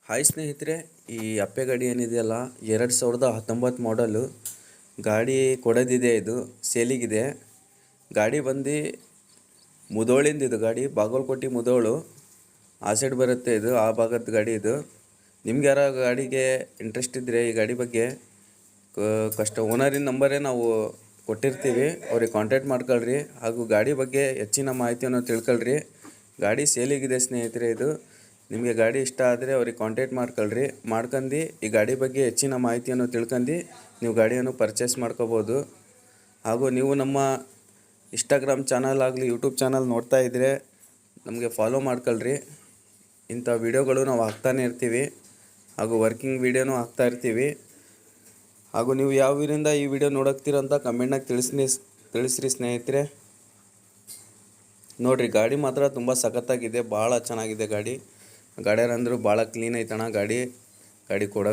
Hi ಸ್ನೇಹಿತರೆ, ಈ ಅಪ್ಪೆ ಗಾಡಿ ಏನಿದೆಯಲ್ಲ 2019 ಮಾಡಲು ಗಾಡಿ ಕೊಡೋದಿದೆ. ಇದು ಸೇಲಿಗಿದೆ. ಗಾಡಿ ಬಂದು ಮುಧೋಳಿಂದ. ಇದು ಗಾಡಿ ಬಾಗಲಕೋಟೆ ಮುಧೋಳು ಆ ಸೈಡ್ ಬರುತ್ತೆ. ಇದು ಆ ಭಾಗದ ಗಾಡಿ. ಇದು ನಿಮ್ಗೆ ಯಾರ ಗಾಡಿಗೆ ಇಂಟ್ರೆಸ್ಟ್ ಇದ್ದರೆ ಈ ಗಾಡಿ ಬಗ್ಗೆ ಓನರಿನ ನಂಬರೇ ನಾವು ಕೊಟ್ಟಿರ್ತೀವಿ, ಅವ್ರಿಗೆ ಕಾಂಟ್ಯಾಕ್ಟ್ ಮಾಡ್ಕೊಳ್ರಿ. ಹಾಗೂ ಗಾಡಿ ಬಗ್ಗೆ ಹೆಚ್ಚಿನ ಮಾಹಿತಿಯನ್ನು ತಿಳ್ಕೊಳ್ರಿ. ಗಾಡಿ ಸೇಲಿಗಿದೆ ಸ್ನೇಹಿತರೆ. ಇದು ನಿಮಗೆ ಗಾಡಿ ಇಷ್ಟ ಆದರೆ ಅವ್ರಿಗೆ ಕಾಂಟ್ಯಾಕ್ಟ್ ಮಾಡ್ಕೊಂಡು ಈ ಗಾಡಿ ಬಗ್ಗೆ ಹೆಚ್ಚಿನ ಮಾಹಿತಿಯನ್ನು ತಿಳ್ಕೊಂಡು ನೀವು ಗಾಡಿಯನ್ನು ಪರ್ಚೇಸ್ ಮಾಡ್ಕೋಬೋದು. ಹಾಗೂ ನೀವು ನಮ್ಮ ಇನ್ಸ್ಟಾಗ್ರಾಮ್ ಚಾನಲ್ ಆಗಲಿ ಯೂಟ್ಯೂಬ್ ಚಾನಲ್ ನೋಡ್ತಾ ಇದ್ದರೆ ನಮಗೆ ಫಾಲೋ ಮಾಡ್ಕೊಳ್ರಿ. ಇಂಥ ವಿಡಿಯೋಗಳು ನಾವು ಹಾಕ್ತಾನೆ ಇರ್ತೀವಿ, ಹಾಗೂ ವರ್ಕಿಂಗ್ ವಿಡಿಯೋನೂ ಹಾಕ್ತಾ ಇರ್ತೀವಿ. ಹಾಗೂ ನೀವು ಯಾವ ಊರಿಂದ ಈ ವಿಡಿಯೋ ನೋಡೋಕ್ತೀರಂತ ಕಮೆಂಟ್ನಾಗ ತಿಳಿಸ್ರಿ ಸ್ನೇಹಿತರೆ. ನೋಡಿರಿ, ಗಾಡಿ ಮಾತ್ರ ತುಂಬ ಸಖತ್ತಾಗಿದೆ, ಭಾಳ ಚೆನ್ನಾಗಿದೆ ಗಾಡಿ. ಗಾಡಿಯರಂದ್ರೂ ಭಾಳ ಕ್ಲೀನ್ ಐತಣ್ಣ ಗಾಡಿ ಕೊಡೋಕೆ.